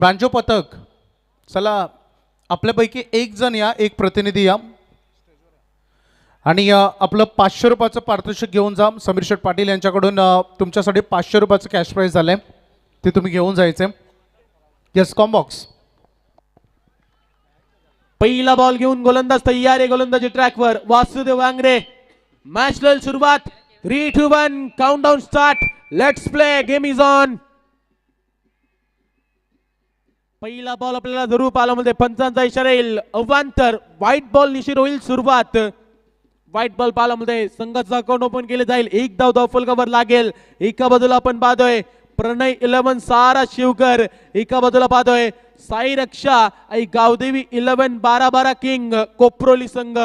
Banjo पथक, चला आपल्यापैकी एक जण या, एक प्रतिनिधी या आणि आपलं 500 रुपयाचं पारितोषिक घेऊन जा. समीर शेठ पाटील यांच्याकडून तुमच्यासाठी 500 रुपयाचं कॅश प्राइज झालंय, ते तुम्ही घेऊन जायचे. Yes combox. पहिला बॉल घेऊन गोलंदाज तयार आहे. गोलंदाजी ट्रॅकवर वासुदेव वांगरे. मॅचला सुरुवात. 3 2 1 countdown start. Let's play. Game is on. पहिला बॉल आपल्याला जरूर पाहायला मिळते. पंचांचा इशारा येईल. अवांतर व्हाईट बॉल निश्चित होईल सुरुवात. व्हाईट बॉल पाहायला मिळते. संघाचं अकाउंट ओपन केले जाईल. एक धाव धावफल कव्हर लागेल. एका बाजूला आपण पाहतोय प्रणय 11 सारा शिवकर, एका बाजूला पाहतोय साई रक्षा आणि गावदेवी 11 12 किंग कोप्रोली संघ.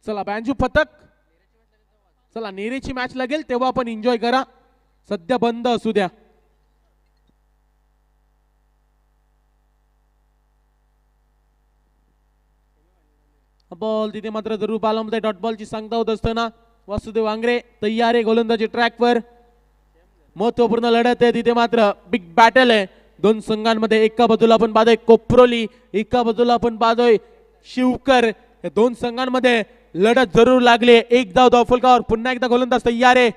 चला बँजू पथक, चला नेरेची मॅच लागेल तेव्हा आपण एन्जॉय करा, सध्या बंद असू द्या. बॉल तिथे मात्र जरूर पाहायला मिळते. डॉट बॉलची सांगता होत असताना वासुदेव वांगरे तयार आहे. गोलंदाजी ट्रॅकवर महत्वपूर्ण लढत आहे. तिथे मात्र बिग बॅटल आहे दोन संघांमध्ये. एका बाजूला आपण पाहतोय कोप्रोली, एका बाजूला आपण पाहतोय शिवकर. या दोन संघांमध्ये लढत जरूर लागली. एक धाव धावफलकावर. पुन्हा एकदा गोलंदाज तयार आहे.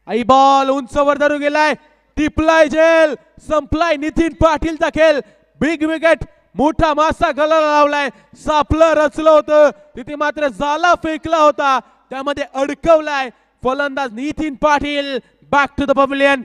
आई बॉल उंचवर धरू गेलाय. टिपलाय जेल. संपलाय नितीन पाटीलचा खेळ. Big wicket. मोठा मासा गळाला लावलाय. सापलं रचलं होतं तिथे मात्र जाला फेकला होता, त्यामध्ये अडकवलाय फलंदाज Nitin Patil. Back to the pavilion.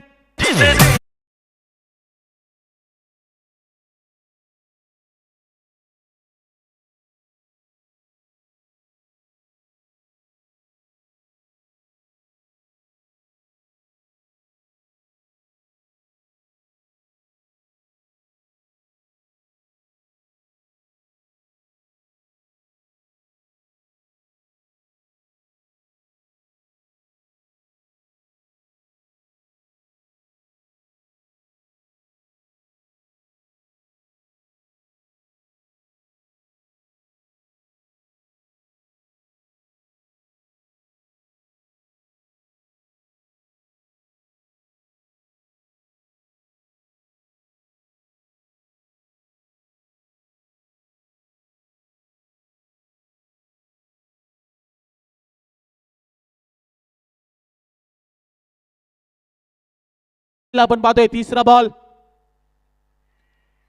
आपण पाहतोय तिसरा बॉल.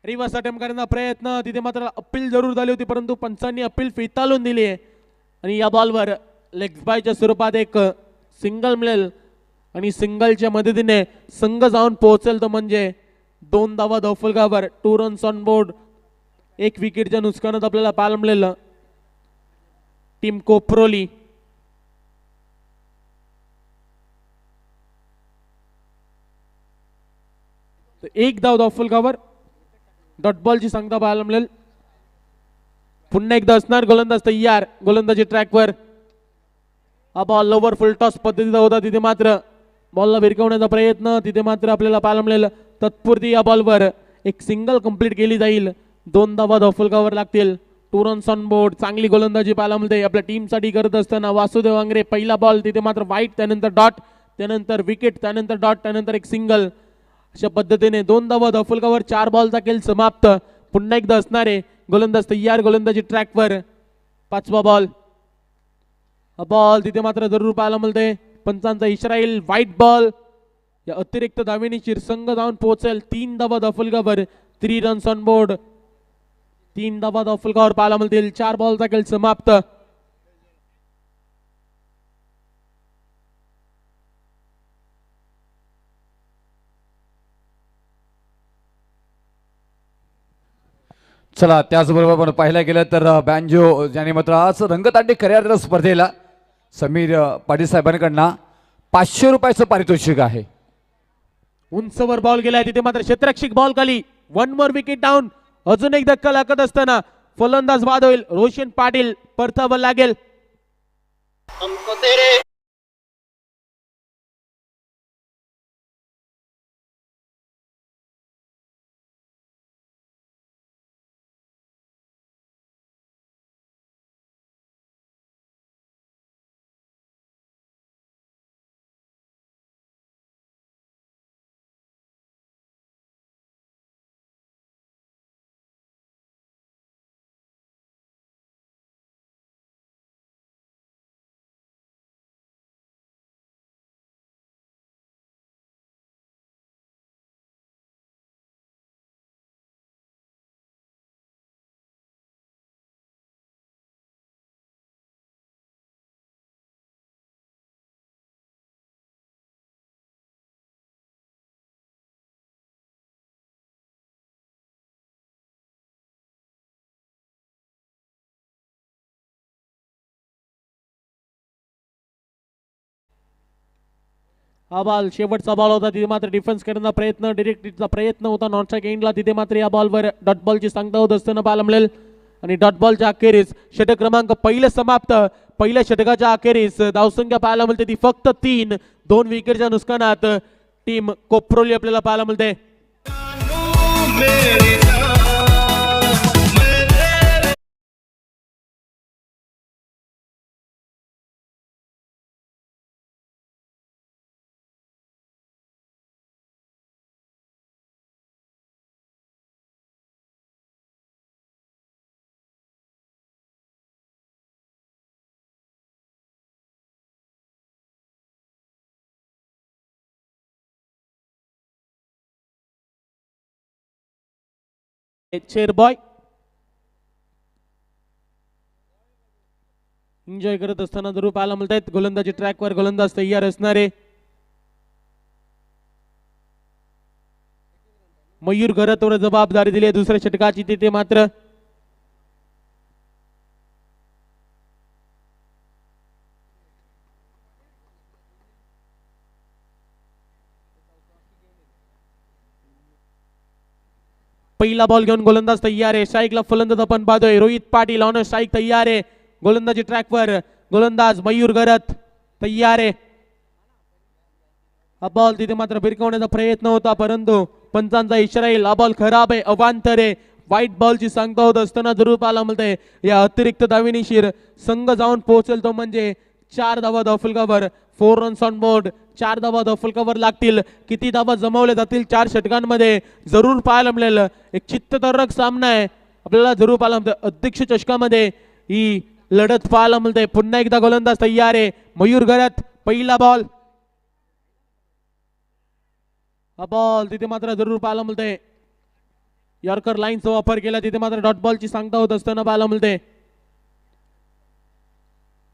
रिव्हर्स अटेम्प्ट करण्याचा प्रयत्न. तिथे मात्र अपील जरूर झाली होती परंतु पंचांनी अपील फेटाळून दिली आहे आणि या बॉलवर लेग बायच्या स्वरूपात एक सिंगल मिळेल आणि सिंगलच्या मदतीने संघ जाऊन पोहोचेल तो म्हणजे 2 धावा धावफलकावर. 2 रन्स ऑन बोर्ड. 1 विकेटच्या नुकसानात आपल्याला पाहायला मिळेल टीम कोप्रोली. एक धाव धावफलकावर. डॉट बॉलची सांगता पाहायला मिळेल. पुन्हा एकदा असणार. गोलंदाज तयार. गोलंदाजी ट्रॅकवर. हा बॉल लोवर फुल टॉस पद्धतीचा होता. तिथे मात्र बॉलला भिरकवण्याचा प्रयत्न. तिथे मात्र आपल्याला पाहायला मिळेल तत्पुरती या बॉलवर एक सिंगल कंप्लीट केली जाईल. 2 धावा धावफलकावर लागतील. 2 रन्स ऑन बोर्ड. चांगली गोलंदाजी पाहायला मिळते आपल्या टीमसाठी करत असताना वासुदेव वांगरे. पहिला बॉल तिथे मात्र वाईट, त्यानंतर डॉट, त्यानंतर विकेट, त्यानंतर डॉट, त्यानंतर एक सिंगल. अशा पद्धतीने 2 धावा धावफलकावर 4 बॉलचा खेळ समाप्त. पुन्हा एकदा असणारे गोलंदाज तयार. गोलंदाजी ट्रॅकवर. 5वा बॉल. बॉल तिथे मात्र जरूर पाहायला मिळते. पंचांचा इशारा येईल. White ball. या अतिरिक्त धावेने चिरसंघ जाऊन पोहोचेल 3 धावा धावफलकावर. 3 रन्स ऑन बोर्ड. 3 धावा धावफलकावर पाहायला मिळतील. 4 बॉलचा खेळ समाप्त. चला त्याचबरोबर आपण पाहायला गेलं तर बँजो ज्याने मात्र आज रंगतांडी करिअर स्पर्धेला समीर पाटील साहेबांकडनं 500 रुपयाचं पारितोषिक आहे. उंचवर बॉल गेलाय. तिथे मात्र क्षेत्ररक्षक बॉल खाली. 1 मोर विकेट डाऊन. अजून एक धक्का लागत असताना फलंदाज बाद होईल. रोशन पाटील परतावं लागेल. हा बॉल शेवटचा बॉल होता, तिथे मात्र डिफेन्स करण्याचा प्रयत्न, डिरेक्टचा प्रयत्न होता नॉन स्ट्राईक एंडला, तिथे मात्र या बॉलवर डॉट बॉलची सांगता होत असताना पाहायला मिळेल. आणि डॉट बॉलच्या अखेरीस षटक क्रमांक पहिलं समाप्त. पहिल्या षटकाच्या अखेरीस धावसंख्या पाहायला मिळते ती फक्त 3. 2 विकेटच्या नुकसानात टीम कोपरोली आपल्याला पाहायला मिळते. चेअर बॉय एन्जॉय करत असताना जरूर पाहायला मिळत आहेत. गोलंदाजी ट्रॅकवर गोलंदाज तयार असणारे मयूर घरतवर जबाबदारी दिली आहे दुसऱ्या षटकाची. तिथे मात्र पहिला बॉल घेऊन गोलंदाज तयार आहे. स्ट्राईकला फलंदाज आपण पाहतोय रोहित पाटील ऑन स्ट्राईक तयार आहे. गोलंदाजी ट्रॅकवर गोलंदाज मयूर घरत तयार आहे. हा बॉल तिथे मात्र भिरकवण्याचा प्रयत्न होता परंतु पंचांचा इशारा येईल. हा बॉल खराब आहे, अवांतर आहे. व्हाईट बॉलची सांगता होत असताना जरूर पाहायला मिळते या अतिरिक्त धावेनिशीर संघ जाऊन पोहोचेल तो म्हणजे 4 धावा धावफलकावर. 4 रन्स ऑन बोर्ड. 4 धावा धावफलकावर लागतील. किती धावा जमवल्या जातील 4 षटकांमध्ये जरूर पाहायला मिळेल. एक चित्तदर्शक सामना आहे आपल्याला जरूर पाहायला मिळतं. अध्यक्ष चषकामध्ये ही लढत पाहायला मिळते. पुन्हा एकदा गोलंदाज तयार आहे मयूर घरत. पहिला बॉल. हा बॉल तिथे मात्र जरूर पाहायला मिळते यॉर्कर लाईनचा वापर केला. तिथे मात्र डॉट बॉलची सांगता होत असताना पाहायला मिळते.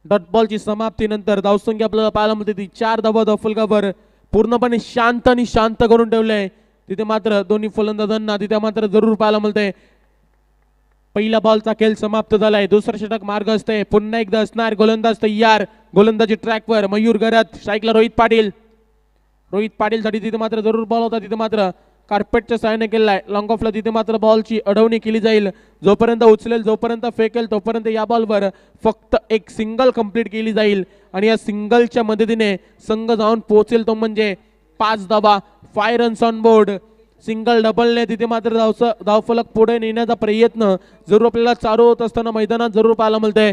डॉट बॉलची समाप्तीनंतर धावसंख्या आपल्याला पाहायला मिळते ती 4 धावा धावफलकावर. पूर्णपणे शांत आणि शांत करून ठेवलंय तिथे मात्र दोन्ही फलंदाजांना. तिथे मात्र जरूर पाहायला मिळते पहिला बॉलचा खेळ समाप्त झालाय. दुसरा षटक मार्ग असते. पुन्हा एकदा असणार गोलंदाज तयार. गोलंदाजी ट्रॅकवर मयूर घरत. स्ट्राईकला रोहित पाटील. रोहित पाटील साठी तिथे मात्र जरूर बॉल होता. तिथे मात्र कार्पेटच्या सहाय्याने केलाय. लॉंग ऑफला तिथे मात्र बॉलची अडवणी केली जाईल. जोपर्यंत उचलेल जोपर्यंत फेकेल तोपर्यंत या बॉलवर फक्त एक सिंगल कंप्लीट केली जाईल आणि या सिंगलच्या मदतीने संघ जाऊन पोहोचेल तो म्हणजे 5 धावा. 5 रन्स ऑन बोर्ड. सिंगल डबलने तिथे मात्र धावफलक पुढे नेण्याचा प्रयत्न जरूर आपल्याला चालू होत असताना मैदानात जरूर पाहायला मिळतंय.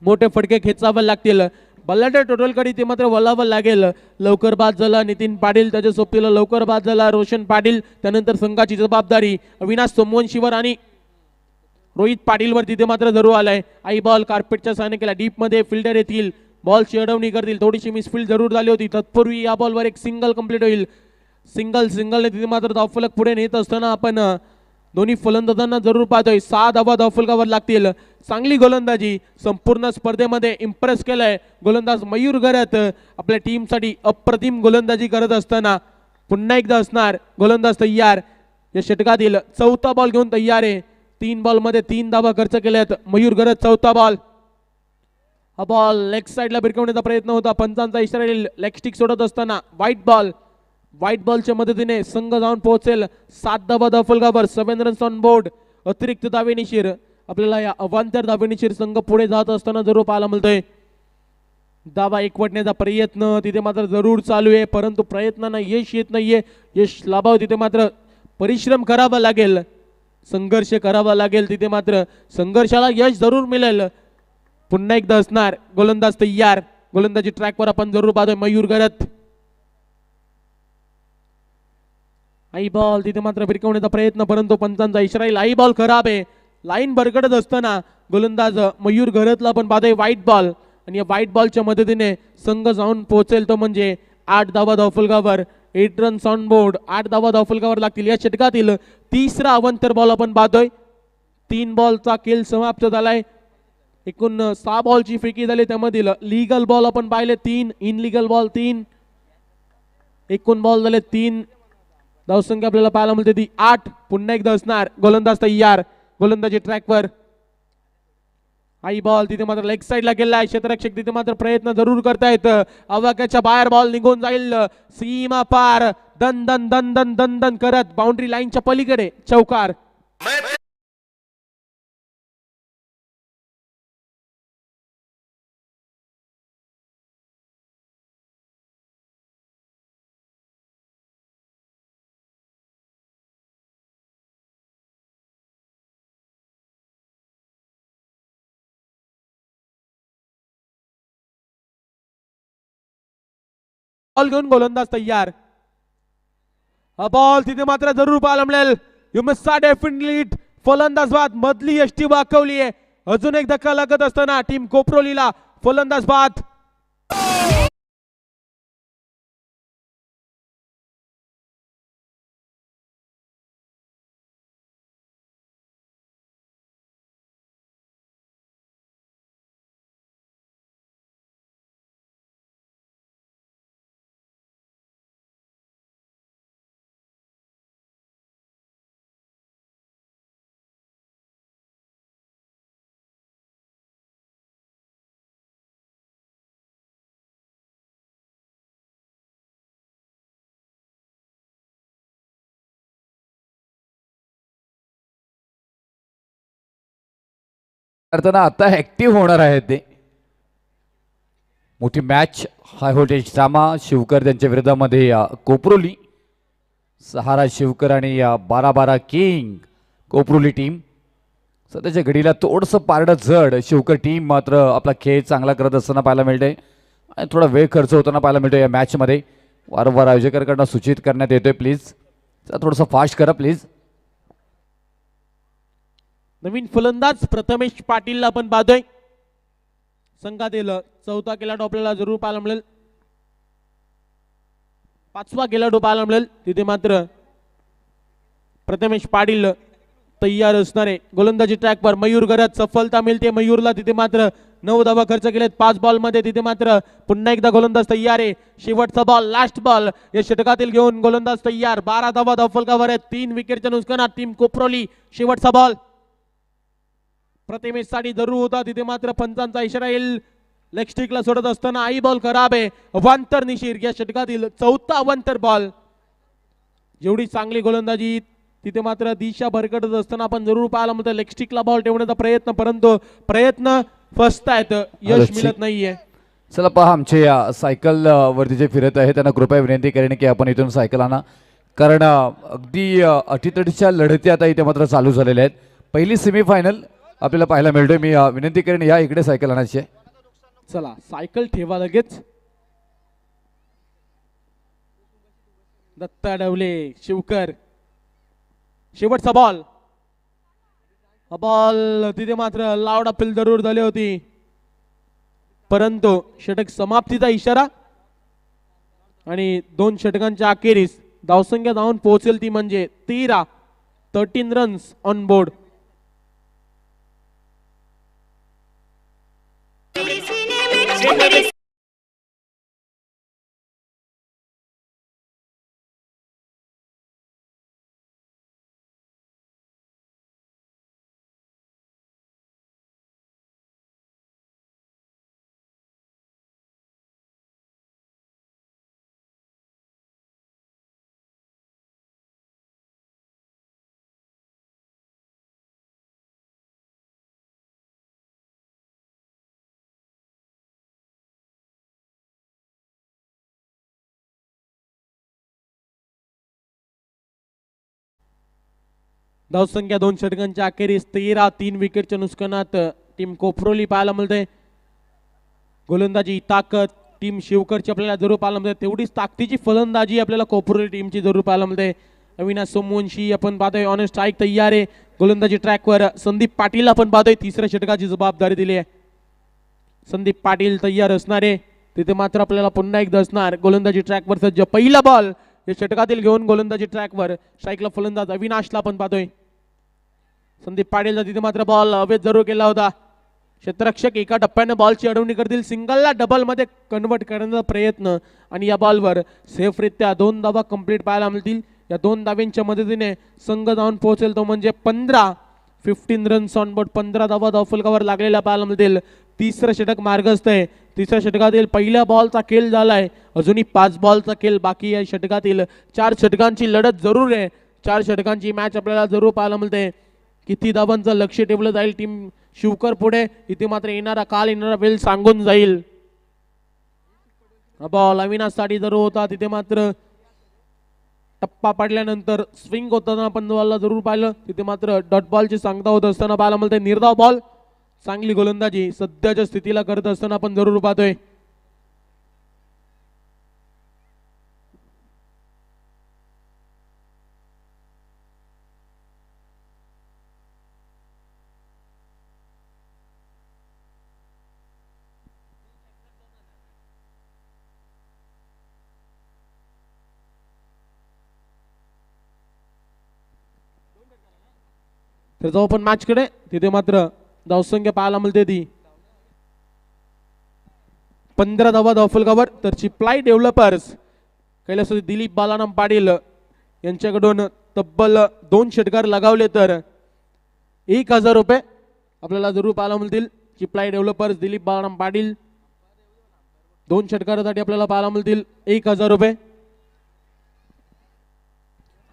मोठे फटके खेचावे लागतील. बल्लाटे टोटल कडे ते मात्र वलावं लागेल. लवकर बाद झाला नितीन पाटील, त्याच्या सोबतीला लवकर बाद झाला रोशन पाटील. त्यानंतर संघाची जबाबदारी अविनाश सोमवंशीवर आणि रोहित पाटीलवर तिथे मात्र जरूर आलाय. आई बॉल कार्पेटच्या सहाय्याने केला. डीप मध्ये फिल्डर येतील, बॉलची अडवणी करतील. थोडीशी मिसफिल्ड जरूर झाली होती. तत्पूर्वी या बॉलवर एक सिंगल कंप्लीट होईल. सिंगलने तिथे मात्र धावफलक पुढे नेत असताना आपण दोन्ही फलंदाजांना जरूर पाहतोय. 6 धावा धावफलकावर लागतील. चांगली गोलंदाजी संपूर्ण स्पर्धेमध्ये इम्प्रेस केलंय गोलंदाज मयूर घरत. आपल्या टीमसाठी अप्रतिम गोलंदाजी करत असताना पुन्हा एकदा असणार गोलंदाज तयार. या षटकातील 4था बॉल घेऊन तयार आहे. 3 बॉलमध्ये 3 धावा खर्च केल्यात मयूर घरत. 4था बॉल. हा बॉल लेग साईडला भिरकवण्याचा प्रयत्न होता. पंचांचा इशारा लेग स्टिक सोडत असताना व्हाईट बॉल. व्हाईट बॉलच्या मदतीने संघ जाऊन पोहोचेल 7 धावा धावफलकावर. 7 रन्स ऑन बोर्ड. अतिरिक्त धावेनिशीर आपल्याला या अवांतर धावेनिशीर संघ पुढे जात असताना जरूर पाहायला मिळतोय. धावा एकवटण्याचा प्रयत्न तिथे मात्र जरूर चालू आहे परंतु प्रयत्नांना यश येत नाहीये. यश लाभावं तिथे मात्र परिश्रम करावा लागेल, संघर्ष करावा लागेल. तिथे मात्र संघर्षाला यश जरूर मिळेल. पुन्हा एकदा असणार गोलंदाज तयार. गोलंदाजी ट्रॅकवर आपण जरूर पाहतोय मयूर घरत. आई बॉल तिथे मात्र भिरकवण्याचा प्रयत्न परंतु पंचांचा इशारा येईल. आई बॉल खराब आहे. लाईन भरकटत असताना गोलंदाज मयूर घरतला आपण पाहतोय व्हाईट बॉल आणि या व्हाईट बॉलच्या मदतीने संघ जाऊन पोहोचेल तो म्हणजे 8 धावा धावफलकावर. 8 रन्स ऑन बोर्ड. 8 धावा धावफलकावर लागतील. या षटकातील 3रा अवंतर बॉल आपण पाहतोय. 3 बॉलचा खेळ समाप्त झालाय. एकूण 6 बॉलची फेकी झाली. त्यामधील लीगल बॉल आपण पाहिले 3, इनलिगल बॉल 3. एकूण बॉल झाले 3. धावसंख्या आपल्याला पाहायला मिळते ती 8. पुन्हा एकदा असणार गोलंदाज तयार. गोलंदाजी ट्रॅकवर. आई बॉल तिथे मात्र लेग साईडला गेलाय. क्षेत्ररक्षक तिथे मात्र प्रयत्न जरूर करतायत. आवाक्याच्या बाहेर बॉल निघून जाईल. सीमा पार दन दन दन दन दन दन करत बाउंड्री लाईनच्या पलीकडे चौकार. बॉल घेऊन गोलंदाज तयार. हा बॉल तिथे मात्र जरूर पाहायला मिळेल. यू मस्ट डेफिनेटली फलंदाज बाद मधली यष्टी वाकवली आहे. अजून एक धक्का लागत असताना टीम कोपरोलीला फलंदाज बाद. करताना आता ऍक्टिव्ह होणार आहेत ते. मोठी match high voltage drama. Shivkar त्यांच्या विरोधामध्ये कोपरोली. सहारा शिवकर आणि 12-12 किंग कोपरोली टीम. सध्याच्या घडीला थोडंसं पारडं जड शिवकर टीम मात्र आपला खेळ चांगला करत असताना पाहायला मिळते आणि थोडा वेळ खर्च होताना पाहायला मिळतो या मॅचमध्ये. वारंवार आयोजकांकडून सूचित करण्यात येतोय प्लीज थोडंसं फास्ट करा प्लीज. नवीन फलंदाज प्रथमेश पाटीलला आपण पाहतोय. संघातील चौथा खेळाडू आपल्याला जरूर पाहायला मिळेल. पाचवा खेळाडू पाहायला मिळेल. तिथे मात्र प्रथमेश पाटील तयार असणारे. गोलंदाजी ट्रॅकवर मयूर गरज सफलता मिळते मयूरला. तिथे मात्र 9 धावा खर्च केलेत 5 बॉल मध्ये. तिथे मात्र पुन्हा एकदा गोलंदाज तयार आहे. शेवटचा बॉल लास्ट बॉल या षटकातील घेऊन गोलंदाज तयार. 12 धावा धावफलकावर आहेत. 3 विकेटच्या नुकसानात टीम कोपरोली. शेवटचा बॉल प्रतिमेश साठी जरूर होता. तिथे मात्र पंचांचा इशारा येईल. लेग स्टिकला सोडत असताना आई बॉल खराब आहे. अवांतर निशीर या षटकातील चौथा अवांतर बॉल. जेवढी चांगली गोलंदाजी तिथे मात्र दिशा भरकटत असताना आपण जरूर पाहायला मिळतं. लेग स्टिकला बॉल ठेवण्याचा प्रयत्न परंतु प्रयत्न फसतायत यश मिळत नाहीये. चला पहा आमचे सायकल वरती जे फिरत आहे त्यांना कृपया विनंती करेन की आपण इथून सायकल आणा कारण अगदी अटीतटीच्या लढती आता इथे मात्र चालू झालेल्या आहेत. पहिली सेमीफायनल आपल्याला पाहायला मिळतोय. मी विनंती करेन या इकडे सायकल आणायची आहे. चला सायकल ठेवा लगेच. दत्ता डवले शिवकर. शेवटचा बॉल. बॉल तिथे मात्र लाऊड अपील जरूर झाली होती परंतु षटक समाप्तीचा इशारा आणि 2 षटकांच्या अखेरीस धावसंख्या धावून पोहोचेल ती म्हणजे 13 रन्स ऑन बोर्ड. धावसंख्या 2 षटकांच्या अखेरीस 13 विकेटच्या नुकसानात टीम कोपरोली पाहायला मिळते. गोलंदाजी ताकद टीम शिवकरची आपल्याला जरूर पाहायला मिळते. तेवढीच ताकदीची फलंदाजी आपल्याला कोपरोली टीमची जरूर पाहायला मिळते. अविनाश सोमवंशी आपण पाहतोय ऑन स्ट्राईक तयार आहे. गोलंदाजी ट्रॅकवर संदीप पाटील आपण पाहतोय. तिसऱ्या षटकाची जबाबदारी दिली आहे. संदीप पाटील तयार असणारे. तिथे मात्र आपल्याला पुन्हा एकदा असणार गोलंदाजी ट्रॅकवर सज्ज. पहिला बॉल या षटकातील घेऊन गोलंदाजी ट्रॅकवर. स्ट्राईकला फलंदाज अविनाशला आपण पाहतोय. संदीप पाटीलचा तिथे मात्र बॉल अवेद जरूर केला होता. क्षेत्ररक्षक एका टप्प्याने बॉलची अडवणी करतील. सिंगलला डबल मध्ये कन्वर्ट करण्याचा प्रयत्न आणि या बॉलवर सेफरित्या 2 धावा कंप्लीट पाहायला मिळतील. या 2 धाव्यांच्या मदतीने संघ जाऊन पोहोचेल तो म्हणजे 15 15 रन्स ऑन बोर्ड, 15 धावा धावफलकावर लागलेल्या पाहायला मिळतील. तिसरं षटक मार्गस्थ आहे. तिसऱ्या षटकातील पहिल्या बॉलचा खेळ झालाय, अजूनही 5 बॉलचा खेळ बाकी आहे. षटकातील 4 षटकांची लढत जरूर आहे. 4 षटकांची मॅच आपल्याला जरूर पाहायला मिळते. किती धावांचं लक्ष ठेवलं जाईल टीम शिवकर पुढे, इथे मात्र येणारा वेळ सांगून जाईल. बॉल अविनाशसाठी जरूर होता, तिथे मात्र टप्पा पडल्यानंतर स्विंग होताना आपण बॉलला जरूर पाहिलं, तिथे मात्र डॉट बॉलची सांगता होत असताना पाहायला मिळते. निर्धाव बॉल, चांगली गोलंदाजी सध्याच्या स्थितीला करत असताना आपण जरूर पाहतोय. तर जाऊ आपण मॅच कडे, तिथे मात्र धावसंख्या पाहायला मिळते ती 15 धावा धावफलकावर. तर चिप्लाई डेव्हलपर्स कैलासवासी दिलीप बालाराम पाटील यांच्याकडून तब्बल 2 षटकार लगावले तर 1000 रुपये आपल्याला जरूर पाहायला मिळतील. चिप्लाई डेव्हलपर्स दिलीप बालाराम पाटील 2 षटकारासाठी आपल्याला पाहायला मिळतील 1000 रुपये.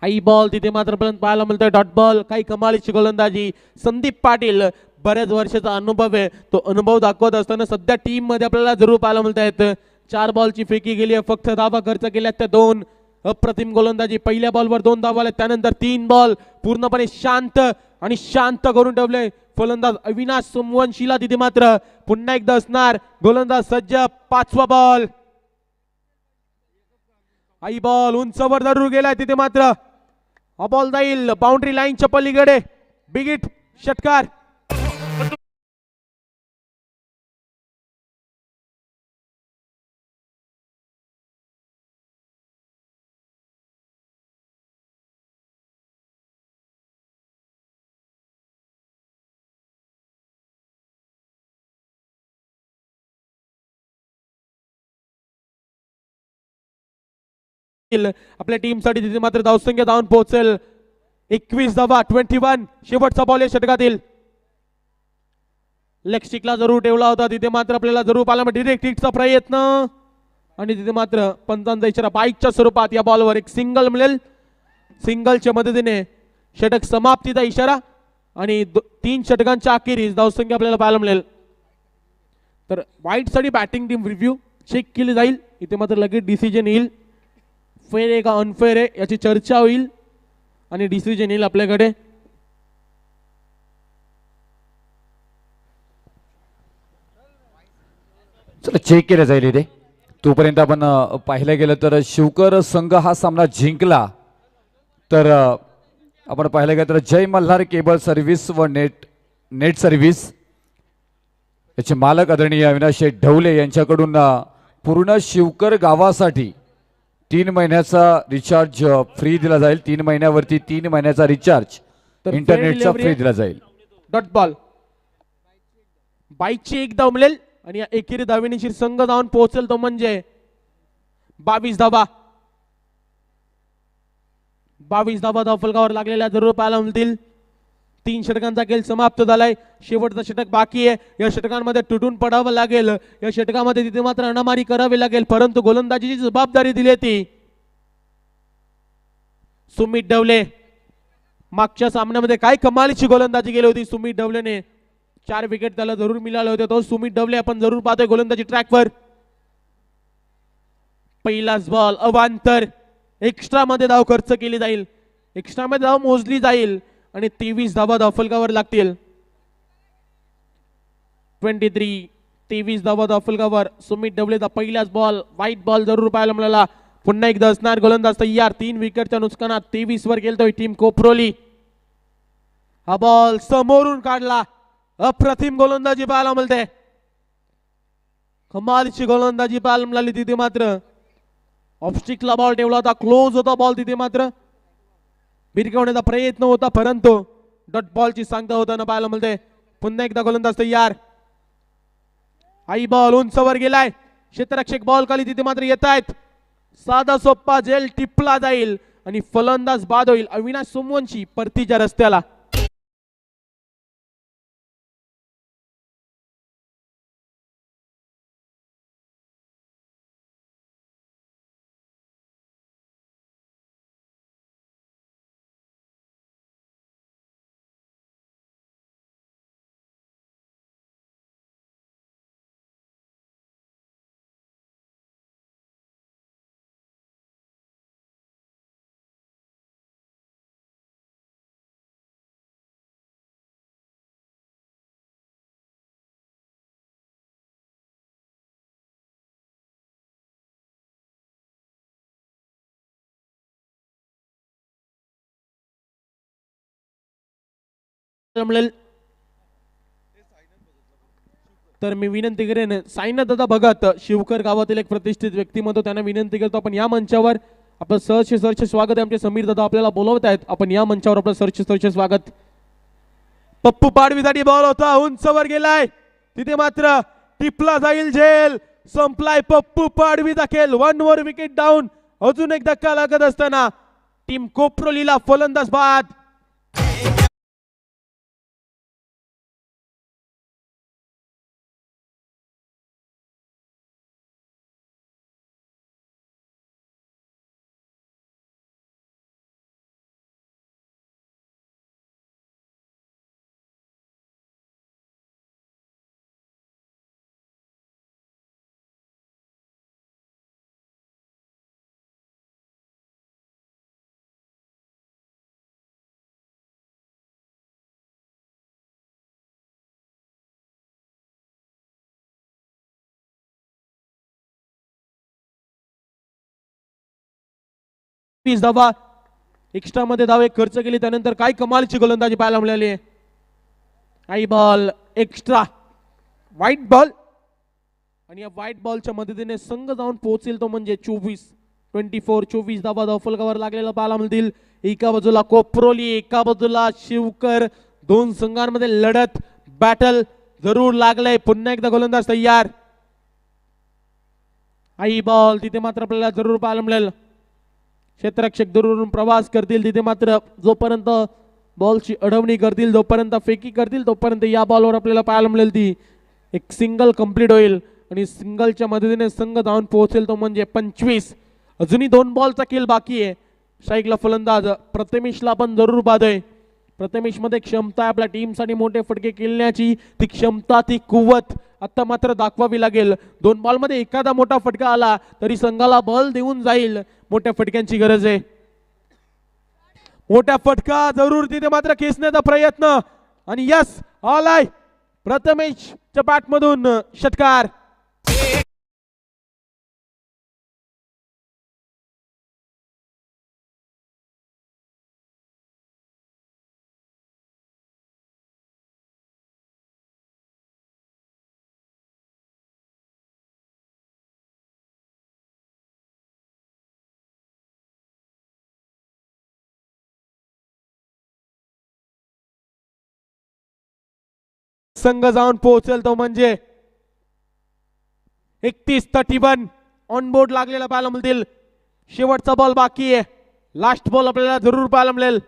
हाई बॉल तिथे मात्र पर्यंत पाहायला मिळतोय. डॉट बॉल, काही कमालीची गोलंदाजी. संदीप पाटील बऱ्याच वर्षाचा अनुभव आहे, तो अनुभव दाखवत असताना सध्या टीम मध्ये आपल्याला जरूर पाहायला मिळत आहेत. 4 बॉलची फेकी गेली आहे, फक्त धावा खर्च केल्या त्या 2. अप्रतिम गोलंदाजी. पहिल्या बॉलवर 2 धावा आल्या, त्यानंतर 3 बॉल पूर्णपणे शांत करून ठेवले फलंदाज अविनाश सोमवंशीला. तिथे मात्र पुन्हा एकदा असणार गोलंदाज सज्ज. 5वा बॉल, आई बॉल उंचवर जरूर गेलाय, तिथे मात्र हा बॉल जाईल बाउंड्री लाईनच्या पलीकडे. बिग हिट षटकार. आपल्या टीम साठी तिथे मात्र धावसंख्या धावून पोहोचेल 21 धावा. 21 शेवटचा बॉल या षटकातील. लेग स्टिकला जरूर ठेवला होता, तिथे मात्र आपल्याला जरूर पाहायला डिरेक्ट हिटचा प्रयत्न आणि तिथे मात्र पंचांचा इशारा बाईकच्या स्वरूपात या बॉलवर एक सिंगल मिळेल. सिंगलच्या मदतीने षटक समाप्तीचा इशारा आणि 3 षटकांच्या अखेरीस धावसंख्या आपल्याला पाहायला मिळेल. तर वाईट साठी बॅटिंग टीम रिव्ह्यू चेक केली जाईल, इथे मात्र लगेच डिसिजन येईल. फेअर आहे का अनफेअर आहे याची चर्चा होईल आणि डिसिजन येईल आपल्याकडे. चला चेक केलं जाईल इथे. तोपर्यंत आपण पाहिलं गेलं तर शिवकर संघ हा सामना जिंकला. तर आपण पाहिलं गेलं तर जय मल्हार केबल सर्व्हिस व नेट सर्व्हिस याचे मालक आदरणीय अविनाश ढवले यांच्याकडून पूर्ण शिवकर गावासाठी 3 महिन्याचा रिचार्ज फ्री दिला जाईल. 3 महिन्यावरती 3 महिन्याचा रिचार्ज इंटरनेटचा फ्री दिला जाईल. डॉट बॉल, बाईकची एक धाव मिळेल आणि या एकेरी धावेनिशीर संघ धावून पोहोचेल तो म्हणजे 22 धावा. 22 धावा धावफलकावर लागलेल्या जरूर पाहायला मिळतील. 3 षटकांचा खेळ समाप्त झालाय, शेवटचा षटक बाकी आहे. या षटकांमध्ये तुटून पडावं लागेल, या षटकामध्ये तिथे मात्र अनामारी करावी लागेल, परंतु गोलंदाजीची जबाबदारी दिली ती सुमित ढवले. मागच्या सामन्यामध्ये काय कमालीची गोलंदाजी केली होती सुमित ढवलेने. 4 विकेट त्याला जरूर मिळाले होते. तो सुमित ढवले आपण जरूर पाहतोय गोलंदाजी ट्रॅकवर. पहिलाच बॉल अवांतर, एक्स्ट्रा मध्ये धाव खर्च केली जाईल, एक्स्ट्रा मध्ये धाव मोजली जाईल आणि 23 धावा धावफलकावर लागतील. 23 धावा धावफलकावर सुमित ढवलेचा पहिलाच बॉल व्हाईट बॉल जरूर पाहायला मिळाला. पुन्हा एकदा असणार गोलंदाज तयार. 3 विकेटच्या नुकसानात 23 वर गेलतोय टीम कोपरोली. हा बॉल समोरून काढला, अप्रतिम गोलंदाजी पाहायला मिळते. कमालीची गोलंदाजी पाहायला मिळाली. तिथे मात्र ऑफस्टिकला बॉल ठेवला होता, क्लोज होता बॉल, तिथे मात्र भिरकवण्याचा प्रयत्न होता, परंतु डॉट बॉलची सांगता होताना पाहायला मिळते. पुन्हा एकदा गोलंदाज तयार. आई बॉल उंचवर गेलाय, क्षेत्ररक्षक बॉल खाली तिथे मात्र येत आहेत. साधा सोप्पा जेल टिपला जाईल आणि फलंदाज बाद होईल. अविनाश सोमवंशी परतीच्या रस्त्याला. मिळेल. तर मी विनंती करेन साईनाथ दादा भगत शिवकर गावातील एक प्रतिष्ठित व्यक्तिमत्व, त्यांना विनंती करतो आपण या मंचावर. आपलं सरचे स्वागत आहे. आमचे समीर दादा आपल्याला बोलवत आहेत. आपण या मंचावर आपलं सरचे स्वागत. पप्पू पाडवीसाठी बॉल होता, उंचवर गेलाय, तिथे मात्र टिपला जाईल झेल. संपलाय पप्पू पाडवीचा खेळ. 1 वर विकेट डाऊन. अजून एक धक्का लागत असताना टीम कोपरोलीला फलंदाज बाद. धावा एक्स्ट्रा मध्ये धावे खर्च केली, त्यानंतर काय कमालची गोलंदाजी पाहायला मिळाली. Eye ball extra white ball आणि या व्हाईट बॉलच्या मदतीने संघ जाऊन पोहोचेल तो म्हणजे 24 धावा धावफलकावर लागलेला पाहायला मिळतील. एका बाजूला कोपरोली, एका बाजूला शिवकर. दोन संघांमध्ये लढत, बॅटल जरूर लागलंय. पुन्हा एकदा गोलंदाज तयार. आई बॉल तिथे मात्र आपल्याला जरूर पाहायला मिळेल. क्षेत्ररक्षक दूरवरून प्रवास करतील, तिथे मात्र जोपर्यंत बॉलची अडवणी करतील, जोपर्यंत फेकी करतील, तोपर्यंत या बॉलवर आपल्याला पाहायला मिळेल ती एक सिंगल कंप्लीट होईल आणि सिंगलच्या मदतीने संघ जाऊन पोहोचेल तो म्हणजे 25. अजूनही 2 बॉलचा खेळ बाकी आहे. स्ट्राईकला फलंदाज प्रथमेशला पण जरूर बाधोय. प्रथमेश मध्ये क्षमता आहे आपल्या टीमसाठी मोठे फटके खेळण्याची. ती क्षमता, ती कुवत आता मात्र दाखवावी लागेल. 2 बॉलमध्ये एखादा मोठा फटका आला तरी संघाला बल देऊन जाईल. मोठ्या फटक्यांची गरज आहे. मोठा फटका जरूर तिथे मात्र खेचण्याचा प्रयत्न आणि यस आलाय प्रथमेशच्या बॅट मधून षटकार. संघ जाऊन पोहोचेल तो म्हणजे 31-31 ऑन बोर्ड लागलेला पाहायला मिळतील. शेवटचा बॉल बाकी आहे. लास्ट बॉल आपल्याला जरूर पाहायला मिळेल.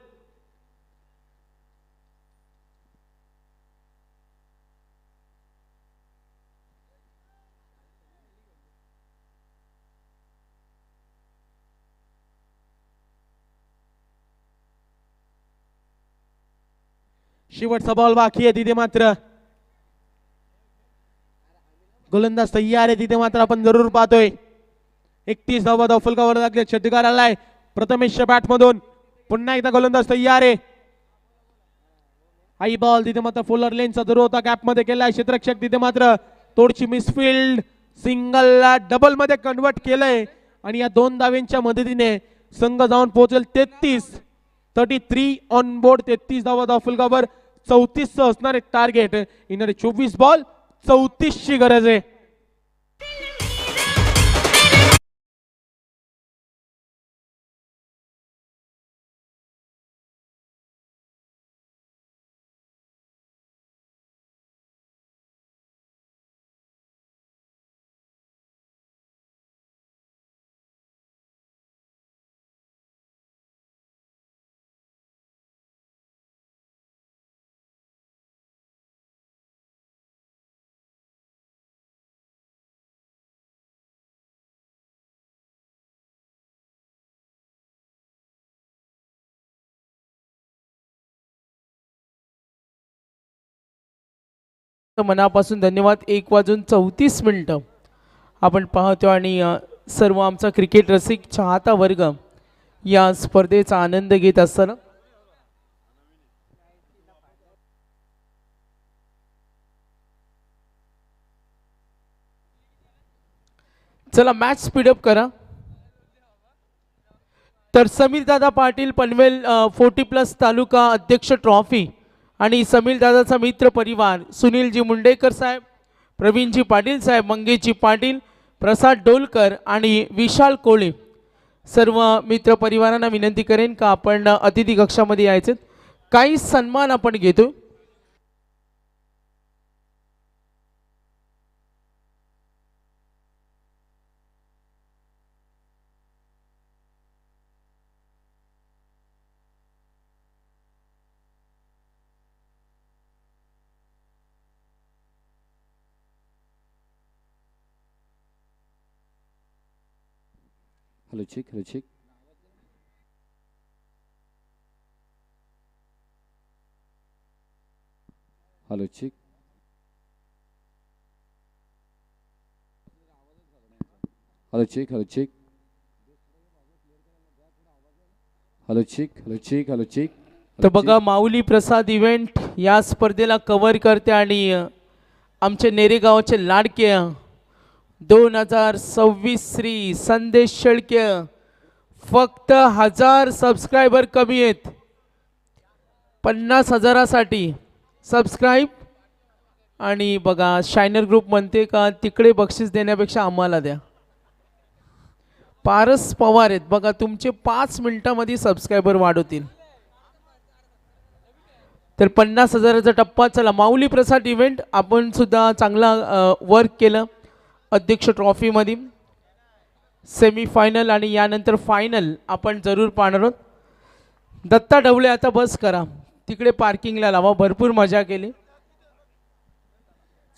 शेवटचा बॉल बाकी आहे, तिथे मात्र गोलंदाज तयार आहे. तिथे मात्र आपण जरूर पाहतोय 31 धावा धावफलकावर लागले. षटकार आलाय प्रथमेशच्या बॅट मधून. पुन्हा एकदा गोलंदाज तयार आहे. आई बॉल तिथे मात्र फोलर लेनचा जरूर होता गॅप मध्ये केलाय क्षेत्ररक्षक. तिथे मात्र तोडची मिसफिल्ड. सिंगलला डबल मध्ये कन्वर्ट केलंय आणि या 2 धाव्यांच्या मदतीने संघ जाऊन पोहोचेल 33 ऑन बोर्ड. 33 धावा धावफलकावर 34 असणारे टार्गेट. येणारे 24 बॉल 34 ची गरज आहे. मनापासून धन्यवाद. 1:34 आपण पाहतो आणि सर्व आमचा क्रिकेट रसिक चाहता वर्ग या स्पर्धेचा आनंद घेत असताना चला मॅच स्पीडअप करा. तर समीर दादा पाटील पनवेल 40+ तालुका अध्यक्ष ट्रॉफी आणि समीर दादाचा मित्र परिवार सुनीलजी मुंडेकर साहेब, प्रवीणजी पाटील साहेब, मंगेशजी पाटील, प्रसाद डोलकर आणि विशाल कोळे सर्व मित्र परिवारांना विनंती करेन का आपण अतिथी कक्षामध्ये यायचे. काही सन्मान आपण घेतो. Hello check, hello check. Hello check. Hello check, hello check. Hello check, hello check, hello check. तर बघा माऊली प्रसाद इव्हेंट या स्पर्धेला कव्हर करते आणि आमचे नेरेगावचे लाडके 2026 श्री संदेश शेळके फक्त 1000 सबस्क्रायबर कमी आहेत. 50,000साठी सबस्क्राईब. आणि बघा शायनर ग्रुप म्हणते का तिकडे बक्षीस देण्यापेक्षा आम्हाला द्या. पारस पवार आहेत बघा, तुमचे 5 मिनिटांमध्ये सबस्क्रायबर वाढवतील. तर 50,000चा टप्पा. चला माऊली प्रसाद इव्हेंट आपण सुद्धा चांगला वर्क केलं. अध्यक्ष ट्रॉफीमध्ये सेमीफायनल आणि यानंतर फायनल आपण जरूर पाहणार आहोत. दत्ता ढवळे आता बस करा, तिकडे पार्किंगला लावा. भरपूर मजा केली.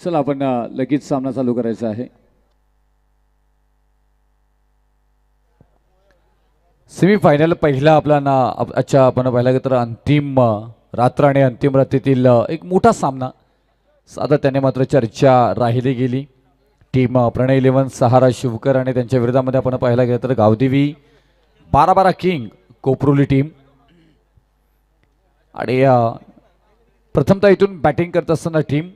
चला आपण लगेच सामना चालू करायचा आहे. सेमीफायनल पहिला आपला अच्छा आपण पाहिला तर अंतिम रात्र आणि अंतिम रात्रीतील एक मोठा सामना. सातत्याने मात्र चर्चा राहिली गेली. टीम प्रणय 11 सहारा शिवकर आणि त्यांच्या विरोधामध्ये आपण पाहायला गेलं तर गावदेवी 12-12 किंग कोपरोली टीम. आणि प्रथमतः इथून बॅटिंग करत असताना टीम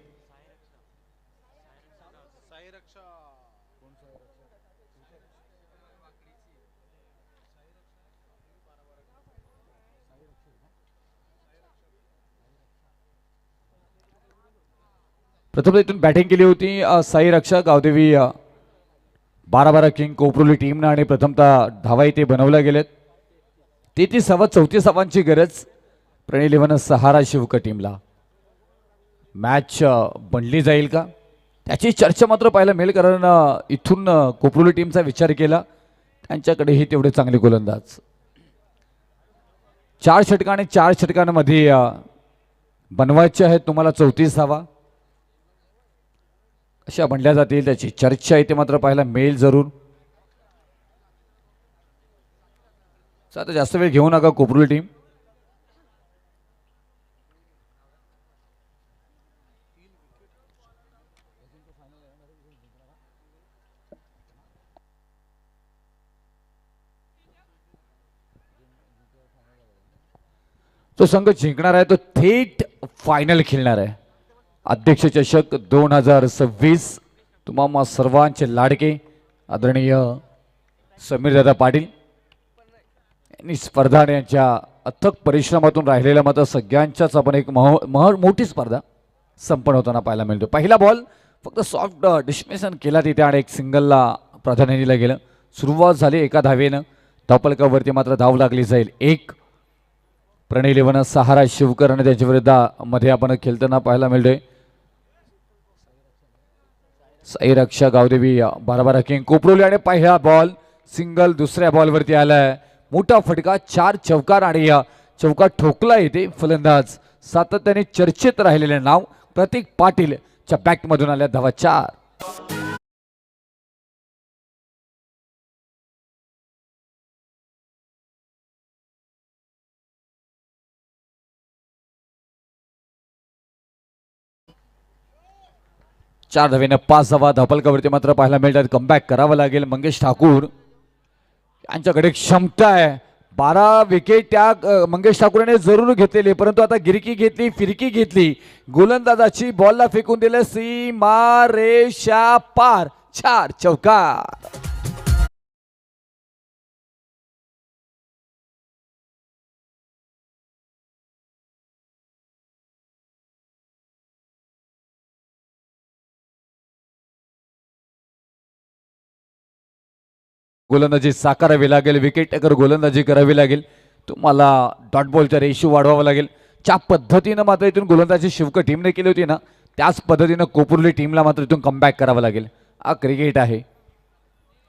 प्रथम इथून बॅटिंग केली होती साई रक्षा गावदेवी 12-12 किंग कोपरोली टीमनं. आणि प्रथमतः धावा इथे बनवल्या गेलेत. 33 धावांची गरज प्रणय 11 सहारा शिवकर टीमला. मॅच बनली जाईल का त्याची चर्चा मात्र पाहायला मिळेल, कारण इथून कोपरोली टीमचा विचार केला त्यांच्याकडेही तेवढे चांगले गोलंदाज. 4 षटका आणि 4 षटकांमध्ये बनवायचे आहेत तुम्हाला 34 धावा अशा म्हणल्या जातील. त्याची चर्चा इथे मात्र पाहायला मिळेल जरूर. आता जास्त वेळ घेऊ नका कोपरोली टीम. जो संघ जिंकणार आहे तो थेट फायनल खेळणार आहे. अध्यक्ष चषक 2026 तुम्हा सर्वांचे लाडके आदरणीय समीरदादा पाटील यांनी स्पर्धा आणि यांच्या अथक परिश्रमातून राहिलेल्या मात्र सगळ्यांच्याच आपण एक मोठी स्पर्धा संपन्न होताना पाहायला मिळतो. पहिला बॉल फक्त सॉफ्ट डिस्मिशन केला तिथे आणि एक सिंगलला प्राधान्य दिलं गेलं. सुरुवात झाली एका धावेनं. धावफलकावरती मात्र धाव लागली जाईल एक. प्रणय 11 सहारा शिवकर आणि त्यांच्या विरुद्धामध्ये आपण खेळताना पाहायला मिळतोय साई रक्षा गावदेवी 12-12 किंग कोपरोली. आणि पहिला बॉल सिंगल दुसऱ्या बॉलवरती आलाय. मोठा फटका 4 चौकार आणि चौकार ठोकला येते फलंदाज सातत्याने चर्चेत राहिलेले नाव प्रतीक पाटील च्या बॅटमधून आल्या धावा 4. चार धावेनं 5 धावा धावफलकावरती मात्र पाहायला मिळतात. कमबॅक करावं लागेल. मंगेश ठाकूर यांच्याकडे क्षमता आहे. 12 विकेट त्या मंगेश ठाकूरने जरूर घेतलेली, परंतु आता गिरकी घेतली, फिरकी घेतली, गोलंदाजाची बॉलला फेकून दिले सीमा रेषा पार. 4 चौकार. गोलंदाजी साकारावी लागेल, विकेट टेकर गोलंदाजी करावी लागेल, तुम्हाला डॉट बॉलचा रेशो वाढवावा लागेल. ज्या पद्धतीनं मात्र इथून गोलंदाजी शिवकर टीमने केली होती ना, त्याच पद्धतीनं कोपरुली टीमला मात्र इथून कमबॅक करावं लागेल. हा क्रिकेट आहे,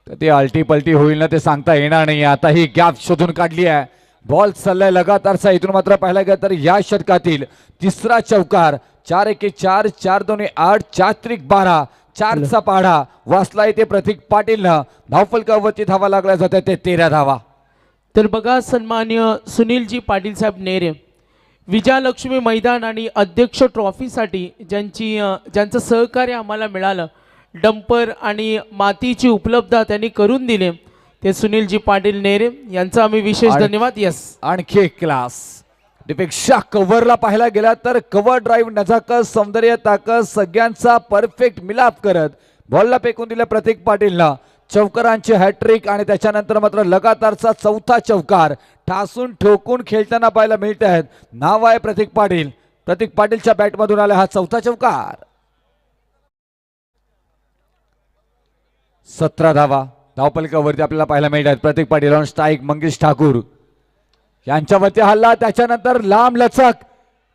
तर ते अल्टी पलटी होईल ना ते सांगता येणार नाही. आता ही गॅप शोधून काढली आहे, बॉल चाललाय लगातारचा. इथून मात्र पाहायला गेलं तर या षटकातील तिसरा चौकार. 4 एके 4, 4 दोन्ही 8, 4 त्रिक 12, 4चा पाढा वाचला इथे प्रतीक पाटीलनं. धावफलकावरती धावा लागल्या जातात ते 13 धावा. तर बघा सन्मान्य सुनीलजी पाटील साहेब नेरे, विजयालक्ष्मी मैदान आणि अध्यक्ष ट्रॉफीसाठी ज्यांचं सहकार्य आम्हाला मिळालं, डंपर आणि मातीची उपलब्धता त्यांनी करून दिले, ते सुनीलजी पाटील नेरे यांचा आम्ही विशेष धन्यवाद. यस, आणखी एक क्लास. पेक्षा कव्हरला पाहायला गेला तर कव्हर ड्राईव्ह, नजाकत, सौंदर्य, ताकद सगळ्यांचा परफेक्ट मिलाप करत बॉलला फेकून दिला प्रतीक पाटीलला. चौकारांची हॅट्रिक आणि त्याच्यानंतर मात्र लगातारचा चौथा चौकार ठासून ठोकून खेळताना पाहायला मिळत आहेत. नाव आहे प्रतीक पाटील. प्रतीक पाटीलच्या बॅटमधून आला हा चौथा चौकार. 17 धावा धावपलकावरती आपल्याला पाहायला मिळत आहेत. प्रतीक पाटील ऑन स्ट्राईक. मंगेश ठाकूर यांच्यावरती हल्ला, त्याच्यानंतर लांब लचक,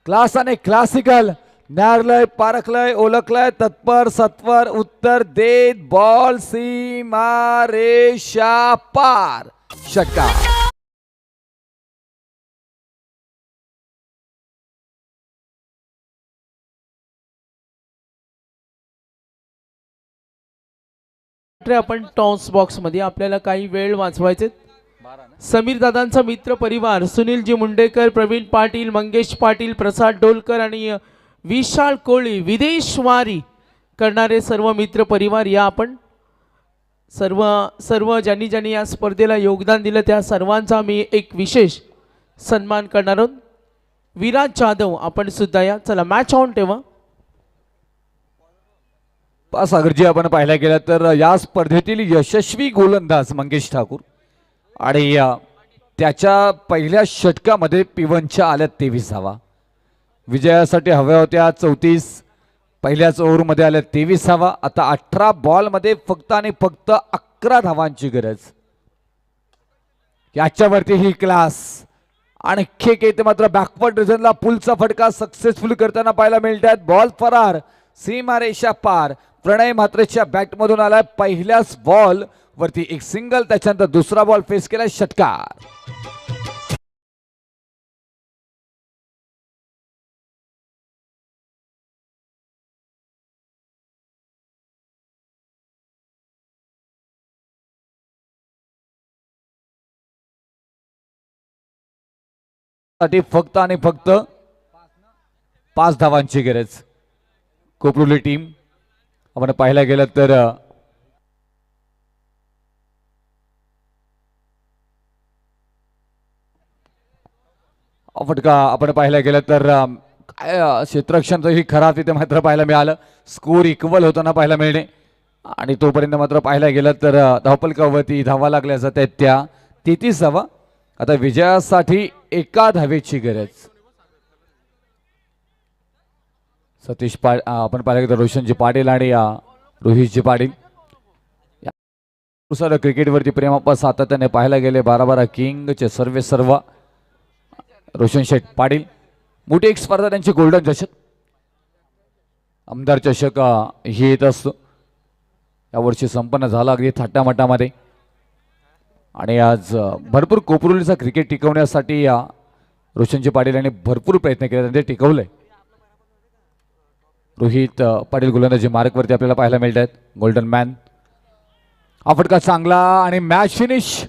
क्लास आणि क्लासिकल. न्यारलय, पारखलय, ओळखलय, तत्पर सत्वर उत्तर देत बॉल सीमा रेषा पार. षटकार. आपण टॉस बॉक्स मध्ये आपल्याला काही वेळ वाचवायचे. समीर दादांचा मित्र परिवार, सुनीलजी मुंडेकर, प्रवीण पाटील, मंगेश पाटील, प्रसाद डोलकर आणि विशाल कोळी, विदेशवारी करणारे सर्व मित्र परिवार, या आपण सर्व ज्यांनी या स्पर्धेला योगदान दिलं त्या सर्वांचा मी एक विशेष सन्मान करणार आहोत. विराज जाधव आपण सुद्धा या. चला मॅच ऑन ठेवा. सागरजी आपण पाहायला गेलं तर या स्पर्धेतील यशस्वी गोलंदाज मंगेश ठाकूर आणि त्याच्या पहिल्या षटकामध्ये पिवनच्या आल्या 23 धावा. विजयासाठी हव्या होत्या 34, पहिल्याच ओव्हरमध्ये आल्या 23 धावा. आता 18 बॉलमध्ये फक्त आणि फक्त 11 धावांची गरज. याच्यावरती ही क्लास. आणखी येते मात्र बॅकवर्ड रिझनला पुलचा फटका सक्सेसफुल करताना पाहायला मिळतात. बॉल फरार, सीमारेषा पार. प्रणय मात्रेच्या बॅटमधून आलाय. पहिल्याच बॉल वरती एक सिंगल, त्याच्यानंतर दुसरा बॉल फेस केला. षटकार. फक्त आणि फक्त 5 धावांची गरज. कोपरुली टीम आपण पाहायला गेलं तर फटका आपण पाहायला गेलं तर काय क्षेत्ररक्षणचं ही खराब तिथे मात्र पाहायला मिळालं. स्कोर इक्वल होताना पाहायला मिळणे आणि तोपर्यंत मात्र पाहायला गेलं तर धावपलकावरती धावा लागल्या जातात त्या 33 धावा. आता विजयासाठी 1 धावेची गरज. सतीश आपण पाहिलं तर रोशनजी पाटील आणि रोहितजी पाटील क्रिकेटवरती प्रेमापा सातत्याने पाहायला गेले. 12-12 किंगचे सर्व रोशन शेठ पाटील. मोठी एक स्पर्धा त्यांची गोल्डन चषक, आमदार चषक ही येत असतो. यावर्षी संपन्न झाला अगदी थाटामाटामध्ये आणि आज भरपूर कोपरुलीचा क्रिकेट टिकवण्यासाठी रोशनजी पाटील यांनी भरपूर प्रयत्न केले, त्यांनी टिकवलंय. रोहित पाटील गोलंदाजी मार्कवरती आपल्याला पाहायला मिळत आहेत. Golden man. हा फटका चांगला आणि मॅच फिनिश.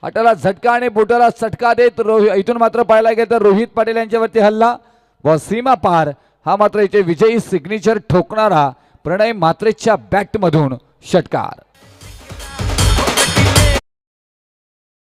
हाताला झटका आणि बोटाला चटका देत इथून मात्र पाहायला गेलं तर रोहित पाटील यांच्यावरती हल्ला व सीमा पार. हा मात्र इथे विजयी सिग्नेचर ठोकणारा प्रणय मात्रेच्या बॅटमधून षटकार.